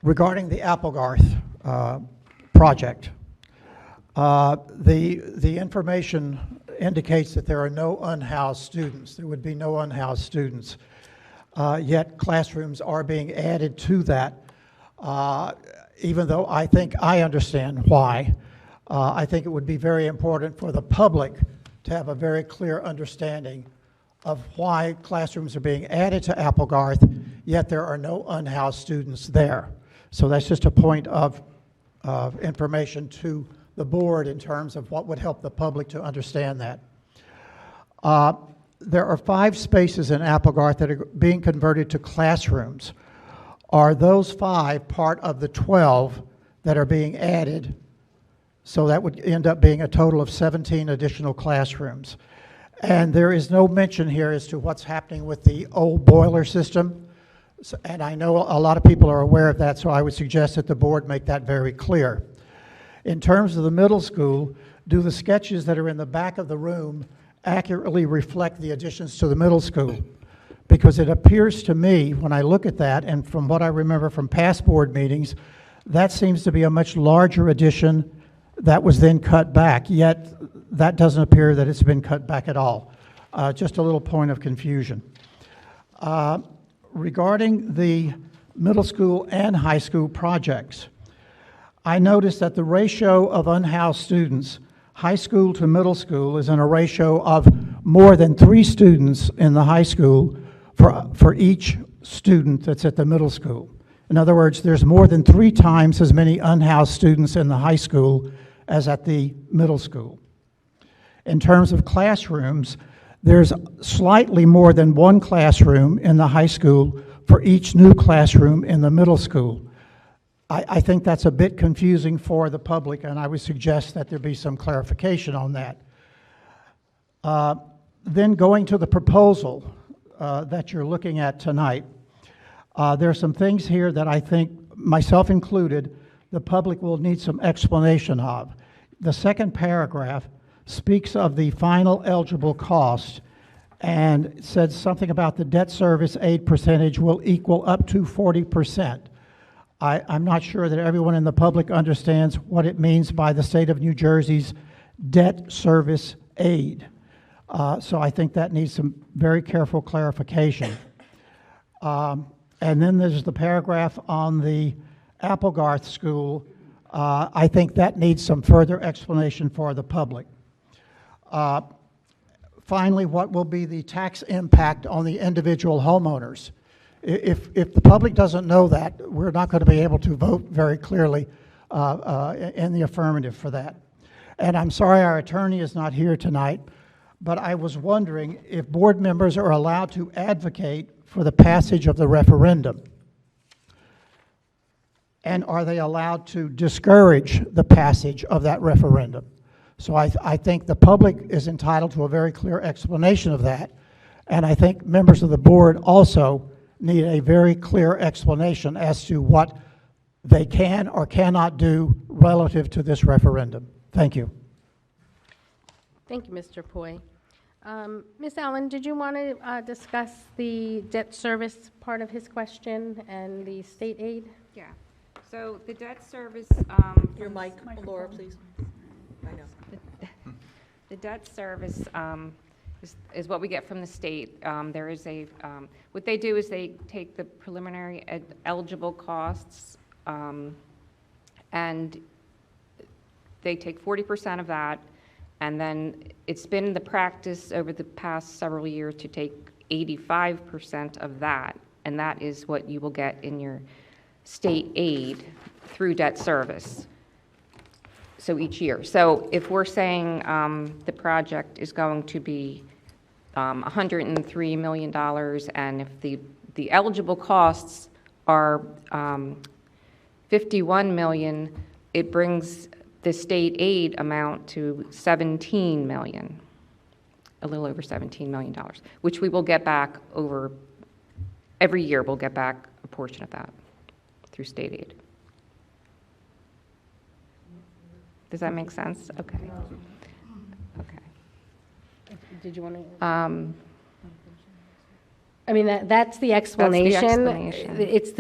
regarding the Applegarth project, the information indicates that there are no unhoused students. There would be no unhoused students. Yet classrooms are being added to that, even though I think I understand why. I think it would be very important for the public to have a very clear understanding of why classrooms are being added to Applegarth, yet there are no unhoused students there. So that's just a point of information to the board in terms of what would help the public to understand that. There are 5 spaces in Applegarth that are being converted to classrooms. Are those 5 part of the 12 that are being added? So that would end up being a total of 17 additional classrooms. And there is no mention here as to what's happening with the old boiler system. And I know a lot of people are aware of that, so I would suggest that the board make that very clear. In terms of the middle school, do the sketches that are in the back of the room accurately reflect the additions to the middle school? Because it appears to me, when I look at that, and from what I remember from past board meetings, that seems to be a much larger addition that was then cut back, yet that doesn't appear that it's been cut back at all. Just a little point of confusion. Regarding the middle school and high school projects, I noticed that the ratio of unhoused students, high school to middle school, is in a ratio of more than 3 students in the high school for each student that's at the middle school. In other words, there's more than 3 times as many unhoused students in the high school as at the middle school. In terms of classrooms, there's slightly more than 1 classroom in the high school for each new classroom in the middle school. I think that's a bit confusing for the public, and I would suggest that there be some clarification on that. Then going to the proposal that you're looking at tonight, there are some things here that I think, myself included, the public will need some explanation of. The second paragraph speaks of the final eligible cost and said something about the debt service aid percentage will equal up to 40%. I'm not sure that everyone in the public understands what it means by the state of New Jersey's debt service aid. So I think that needs some very careful clarification. And then there's the paragraph on the Applegarth School. I think that needs some further explanation for the public. Finally, what will be the tax impact on the individual homeowners? If the public doesn't know that, we're not going to be able to vote very clearly in the affirmative for that. And I'm sorry our attorney is not here tonight, but I was wondering if board members are allowed to advocate for the passage of the referendum. And are they allowed to discourage the passage of that referendum? So I think the public is entitled to a very clear explanation of that. And I think members of the board also need a very clear explanation as to what they can or cannot do relative to this referendum. Thank you. Thank you, Mr. Poi. Ms. Allen, did you want to discuss the debt service part of his question and the state aid? Yeah. So the debt service. Your mic, Laura, please. I know. The debt service is what we get from the state. There is a, what they do is they take the preliminary eligible costs and they take 40% of that, and then it's been the practice over the past several years to take 85% of that, and that is what you will get in your state aid through debt service. So each year. So if we're saying the project is going to be $103 million, and if the eligible costs are $51 million, it brings the state aid amount to $17 million, a little over $17 million, which we will get back over, every year we'll get back a portion of that through state aid. Does that make sense? Okay. Okay. Did you want to? I mean, that's the explanation. That's the explanation. It's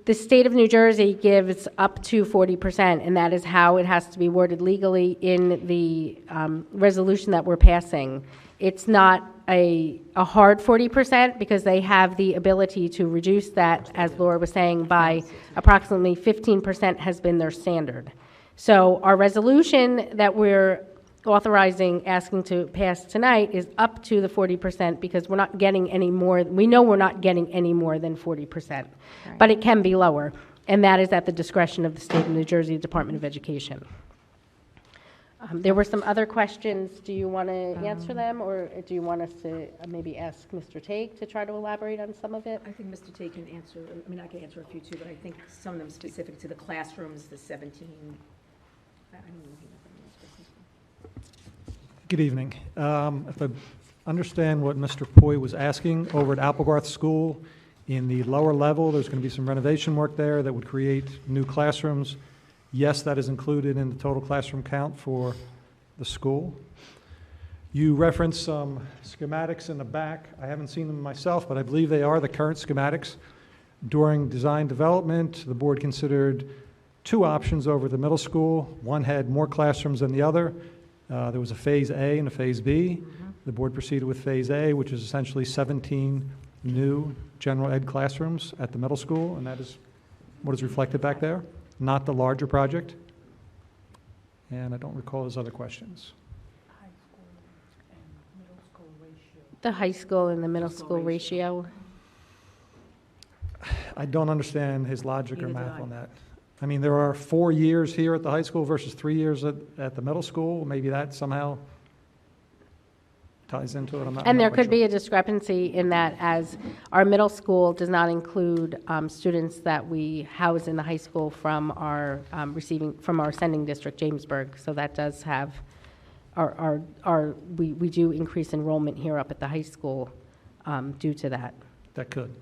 The state of New Jersey gives up to 40%, and that is how it has to be worded legally in the resolution that we're passing. It's not a hard 40% because they have the ability to reduce that, as Laura was saying, by approximately 15% has been their standard. So our resolution that we're authorizing, asking to pass tonight is up to the 40% because we're not getting any more, we know we're not getting any more than 40%, but it can be lower, and that is at the discretion of the State of New Jersey Department of Education. There were some other questions. Do you want to answer them, or do you want us to maybe ask Mr. Take to try to elaborate on some of it? I think Mr. Tate can answer, I mean, I can answer a few too, but I think some of them specific to the classrooms, the 17. I don't know. Good evening. If I understand what Mr. Poi was asking, over at Applegarth School, in the lower level, there's going to be some renovation work there that would create new classrooms. Yes, that is included in the total classroom count for the school. You referenced some schematics in the back. I haven't seen them myself, but I believe they are the current schematics. During design development, the board considered two options over the middle school. One had more classrooms than the other. There was a Phase A and a Phase B. The board proceeded with Phase A, which is essentially 17 new general ed classrooms at the middle school, and that is what is reflected back there, not the larger project. And I don't recall his other questions. The high school and the middle school ratio. I don't understand his logic or Neither do math I. on that. I mean, there are 4 years here at the high school versus 3 years at the middle school. Maybe that somehow ties into it. And there could be a discrepancy in that, as our middle school does not include students that we house in the high school from our from our sending district, Jamesburg. So that does have, we do increase enrollment here up at the high school due to that. That could.